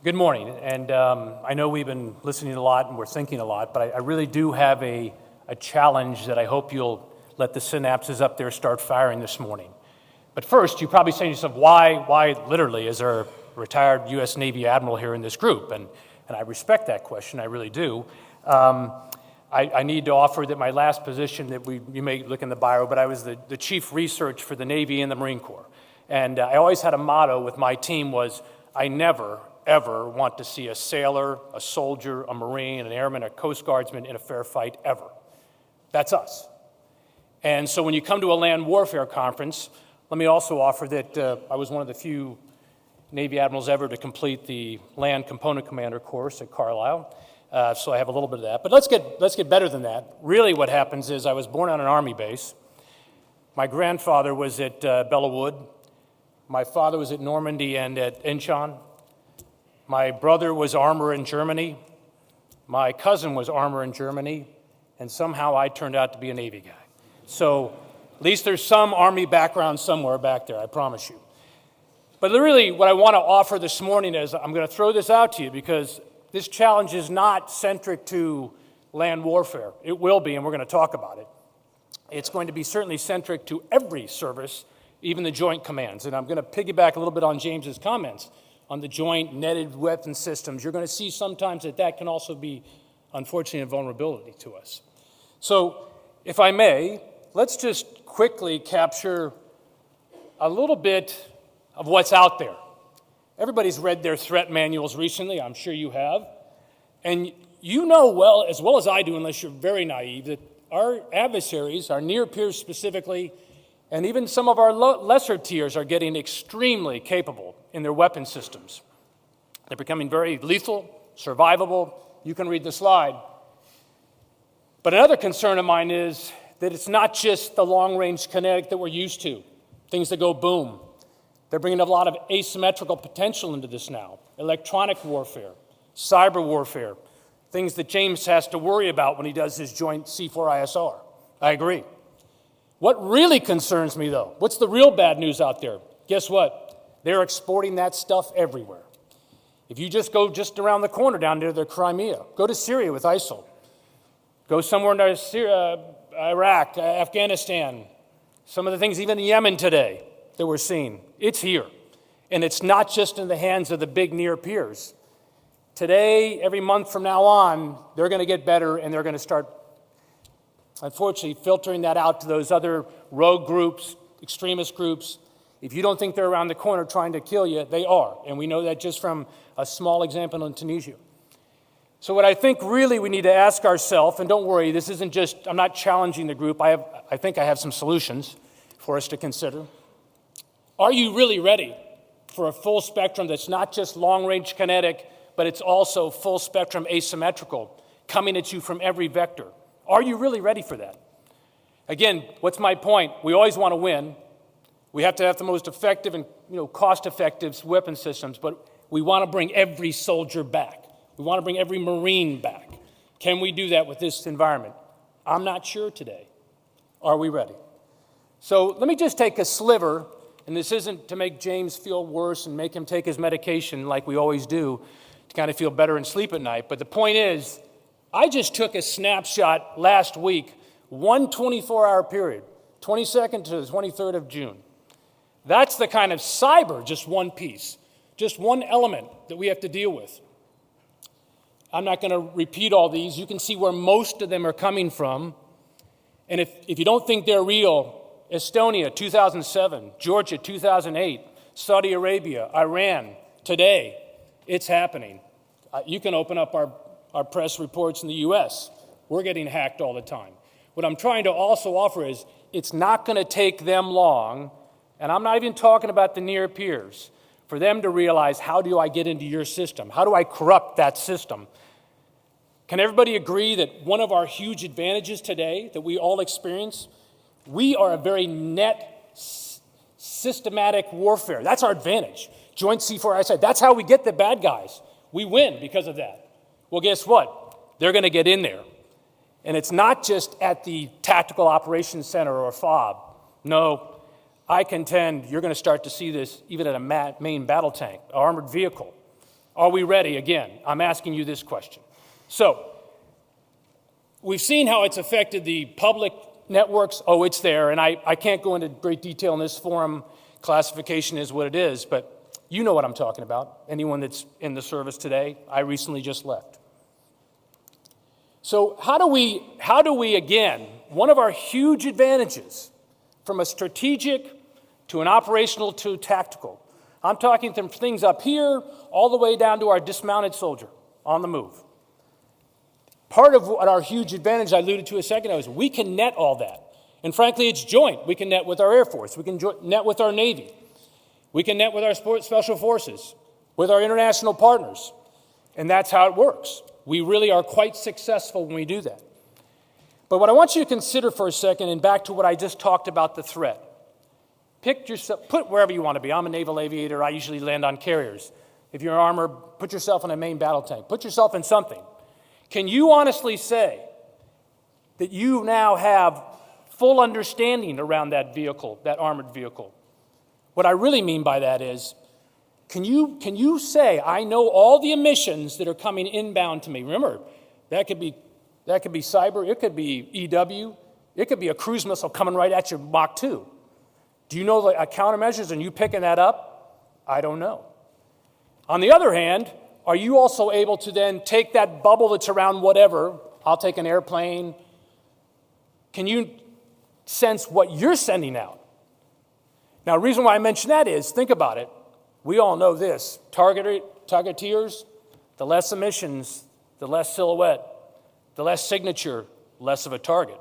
Good morning, and I know we've been listening a lot and we're thinking a lot, but I really do have a challenge that I hope you'll let the synapses up there start firing this morning. But first, you're probably saying to yourself, why literally is there a retired U.S. Navy Admiral here in this group? And I respect that question, I really do. I need to offer that my last position that you may look in the bio, but I was the chief research for the Navy and the Marine Corps. And I always had a motto with my team was, I never, ever want to see a sailor, a soldier, a Marine, an airman, a Coast Guardsman in a fair fight, ever. That's us. And so when you come to a land warfare conference, let me also offer that I was one of the few Navy admirals ever to complete the Land Component Commander course at Carlisle. So I have a little bit of that. But let's get better than that. Really what happens is I was born on an Army base. My grandfather was at Belleau Wood. My father was at Normandy and at Incheon. My brother was armor in Germany. My cousin was armor in Germany. And somehow I turned out to be a Navy guy. So at least there's some Army background somewhere back there, I promise you. But really what I want to offer this morning is I'm going to throw this out to you because this challenge is not centric to land warfare. It will be, and we're going to talk about it. It's going to be certainly centric to every service, even the joint commands. And I'm going to piggyback a little bit on James's comments on the joint netted weapon systems. You're going to see sometimes that can also be, unfortunately, a vulnerability to us. So, if I may, let's just quickly capture a little bit of what's out there. Everybody's read their threat manuals recently, I'm sure you have. And you know as well as I do, unless you're very naive, that our adversaries, our near peers specifically, and even some of our lesser tiers are getting extremely capable in their weapon systems. They're becoming very lethal, survivable. You can read the slide. But another concern of mine is that it's not just the long-range kinetic that we're used to, things that go boom. They're bringing a lot of asymmetrical potential into this now. Electronic warfare, cyber warfare, things that James has to worry about when he does his joint C4ISR. I agree. What really concerns me, though, what's the real bad news out there? Guess what? They're exporting that stuff everywhere. If you just go just around the corner down near the Crimea, go to Syria with ISIL. Go somewhere near Syria, Iraq, Afghanistan, some of the things even in Yemen today that we're seeing. It's here. And it's not just in the hands of the big near peers. Today, every month from now on, they're going to get better and they're going to start, unfortunately, filtering that out to those other rogue groups, extremist groups. If you don't think they're around the corner trying to kill you, they are. And we know that just from a small example in Tunisia. So what I think really we need to ask ourselves, and don't worry, this isn't just, I'm not challenging the group. I think I have some solutions for us to consider. Are you really ready for a full spectrum that's not just long-range kinetic, but it's also full spectrum asymmetrical, coming at you from every vector? Are you really ready for that? Again, what's my point? We always want to win. We have to have the most effective and cost-effective weapon systems, but we want to bring every soldier back. We want to bring every Marine back. Can we do that with this environment? I'm not sure today. Are we ready? So let me just take a sliver, and this isn't to make James feel worse and make him take his medication like we always do to kind of feel better and sleep at night, but the point is, I just took a snapshot last week, one 24-hour period, 22nd to the 23rd of June. That's the kind of cyber, just one piece, just one element that we have to deal with. I'm not going to repeat all these. You can see where most of them are coming from. And if you don't think they're real, Estonia, 2007, Georgia, 2008, Saudi Arabia, Iran, today, it's happening. You can open up our press reports in the U.S. We're getting hacked all the time. What I'm trying to also offer is it's not going to take them long, and I'm not even talking about the near peers, for them to realize, how do I get into your system? How do I corrupt that system? Can everybody agree that one of our huge advantages today that we all experience, we are a very net systematic warfare. That's our advantage. Joint C4ISR, that's how we get the bad guys. We win because of that. Well, guess what? They're going to get in there. And it's not just at the Tactical Operations Center or FOB. No, I contend you're going to start to see this even at a main battle tank, armored vehicle. Are we ready? Again, I'm asking you this question. So, we've seen how it's affected the public networks. Oh, it's there, and I can't go into great detail in this forum. Classification is what it is, but you know what I'm talking about. Anyone that's in the service today, I recently just left. So how do we again, one of our huge advantages from a strategic to an operational to tactical, I'm talking from things up here all the way down to our dismounted soldier on the move. Part of what our huge advantage I alluded to a second ago is we can net all that. And frankly, it's joint. We can net with our Air Force. We can net with our Navy. We can net with our Special Forces, with our international partners. And that's how it works. We really are quite successful when we do that. But what I want you to consider for a second, and back to what I just talked about, the threat. Pick yourself, put wherever you want to be. I'm a naval aviator. I usually land on carriers. If you're an armor, put yourself in a main battle tank. Put yourself in something. Can you honestly say that you now have full understanding around that vehicle, that armored vehicle? What I really mean by that is, can you say, I know all the emissions that are coming inbound to me? Remember, that could be cyber, it could be EW, it could be a cruise missile coming right at you Mach 2. Do you know the countermeasures and you picking that up? I don't know. On the other hand, are you also able to then take that bubble that's around whatever, I'll take an airplane, can you sense what you're sending out? Now, the reason why I mention that is, think about it. We all know this. Targeteers, the less emissions, the less silhouette, the less signature, less of a target.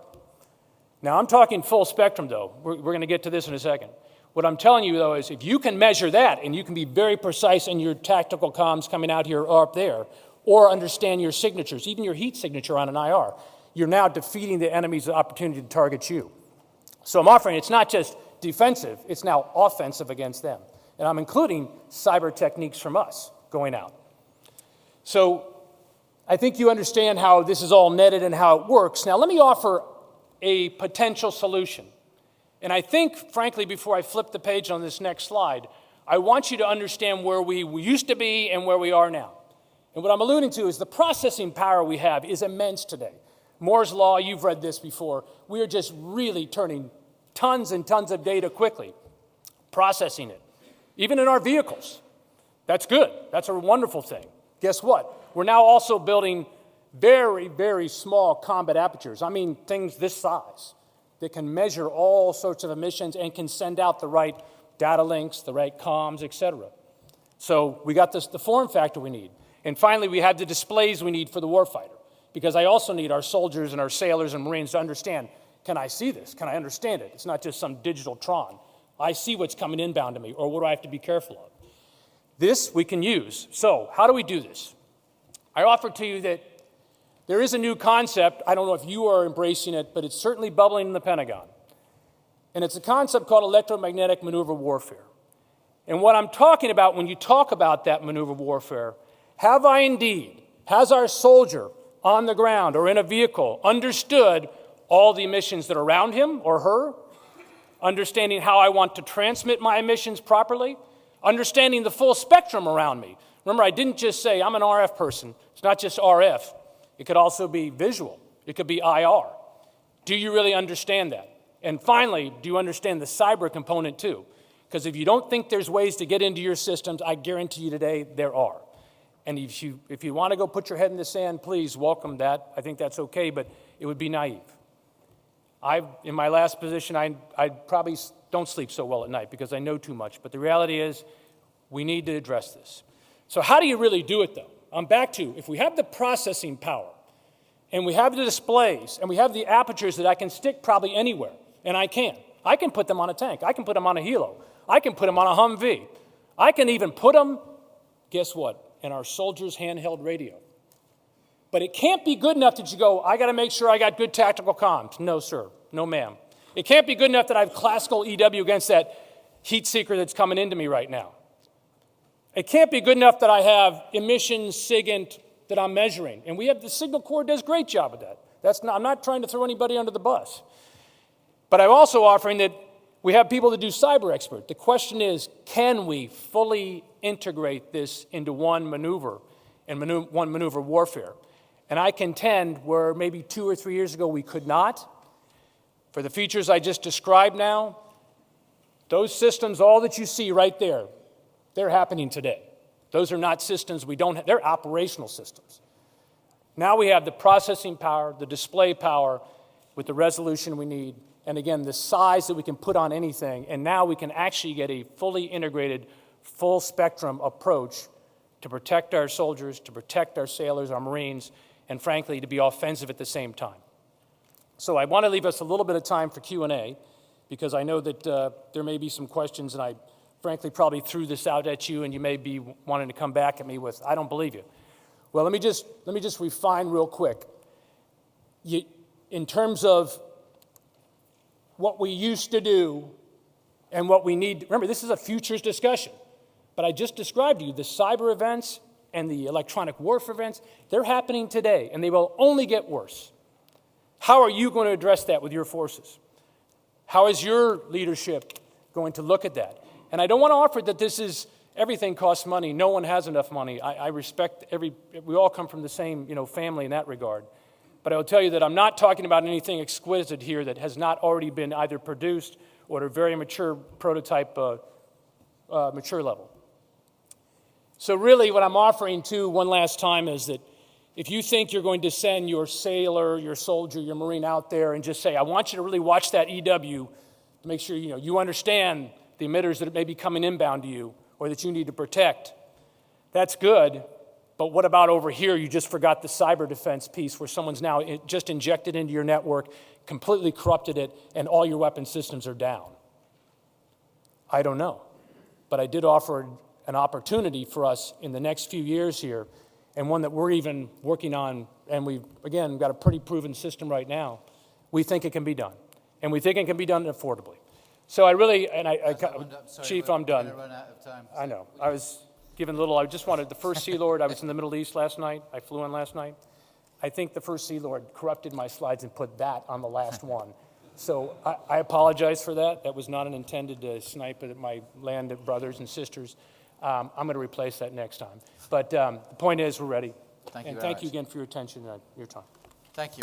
Now, I'm talking full spectrum, though. We're going to get to this in a second. What I'm telling you, though, is if you can measure that and you can be very precise in your tactical comms coming out here or up there, or understand your signatures, even your heat signature on an IR, you're now defeating the enemy's opportunity to target you. So I'm offering it's not just defensive, it's now offensive against them. And I'm including cyber techniques from us going out. So I think you understand how this is all netted and how it works. Now let me offer a potential solution. And I think, frankly, before I flip the page on this next slide, I want you to understand where we used to be and where we are now. And what I'm alluding to is the processing power we have is immense today. Moore's Law, you've read this before. We are just really turning tons and tons of data quickly, processing it. Even in our vehicles. That's good. That's a wonderful thing. Guess what? We're now also building very, very small combat apertures. I mean, things this size that can measure all sorts of emissions and can send out the right data links, the right comms, etc. So we got the form factor we need. And finally, we have the displays we need for the warfighter. Because I also need our soldiers and our sailors and Marines to understand, can I see this? Can I understand it? It's not just some digital Tron. I see what's coming inbound to me, or what do I have to be careful of? This we can use. So how do we do this? I offer to you that there is a new concept. I don't know if you are embracing it, but it's certainly bubbling in the Pentagon. And it's a concept called electromagnetic maneuver warfare. And what I'm talking about when you talk about that maneuver warfare, has our soldier on the ground or in a vehicle understood all the emissions that are around him or her, understanding how I want to transmit my emissions properly, understanding the full spectrum around me. Remember, I didn't just say I'm an RF person. It's not just RF. It could also be visual. It could be IR. Do you really understand that? And finally, do you understand the cyber component too? Because if you don't think there's ways to get into your systems, I guarantee you today there are. And if you want to go put your head in the sand, please welcome that. I think that's okay, but it would be naive. In my last position, I probably don't sleep so well at night because I know too much. But the reality is, we need to address this. So how do you really do it, though? I'm back to, if we have the processing power, and we have the displays, and we have the apertures that I can stick probably anywhere, and I can put them on a tank. I can put them on a Hilo. I can put them on a Humvee. I can even put them, guess what, in our soldiers' handheld radio. But it can't be good enough that you go, I got to make sure I got good tactical comms. No, sir. No, ma'am. It can't be good enough that I have classical EW against that heat seeker that's coming into me right now. It can't be good enough that I have emissions, SIGINT that I'm measuring. And we have the Signal Corps does a great job of that. I'm not trying to throw anybody under the bus. But I'm also offering that We have people that do cyber expert. The question is, can we fully integrate this into one maneuver and one maneuver warfare? And I contend where maybe 2 or 3 years ago we could not. For the features I just described now, those systems, all that you see right there, they're happening today. Those are not systems we don't have, they're operational systems. Now we have the processing power, the display power with the resolution we need, and again, the size that we can put on anything, and now we can actually get a fully integrated, full spectrum approach to protect our soldiers, to protect our sailors, our Marines, and frankly, to be offensive at the same time. So I want to leave us a little bit of time for Q&A, because I know that there may be some questions, and I frankly probably threw this out at you, and you may be wanting to come back at me with, I don't believe you. Well, let me just refine real quick. In terms of what we used to do and what we need, remember, this is a futures discussion, but I just described to you the cyber events and the electronic warfare events, they're happening today, and they will only get worse. How are you going to address that with your forces? How is your leadership going to look at that? And I don't want to offer that this is, everything costs money. No one has enough money. I respect we all come from the same, family in that regard. But I will tell you that I'm not talking about anything exquisite here that has not already been either produced or at a very mature prototype, mature level. So really what I'm offering to one last time is that if you think you're going to send your sailor, your soldier, your Marine out there and just say, I want you to really watch that EW to make sure you understand the emitters that may be coming inbound to you or that you need to protect, that's good. But what about over here? You just forgot the cyber defense piece where someone's now just injected into your network, completely corrupted it, and all your weapon systems are down. I don't know. But I did offer an opportunity for us in the next few years here, and one that we're even working on, and we've, again, got a pretty proven system right now. We think it can be done. And we think it can be done affordably. So I really, and Chief, I'm done. We're going to run out of time. I know. I was given a little, I just wanted the first Sea Lord. I was in the Middle East last night. I flew in last night. I think the first Sea Lord corrupted my slides and put that on the last one. So I apologize for that. That was not an intended snipe at my land brothers and sisters. I'm going to replace that next time. But the point is, we're ready. Thank you and very thank you much. again for your attention and your time. Thank you.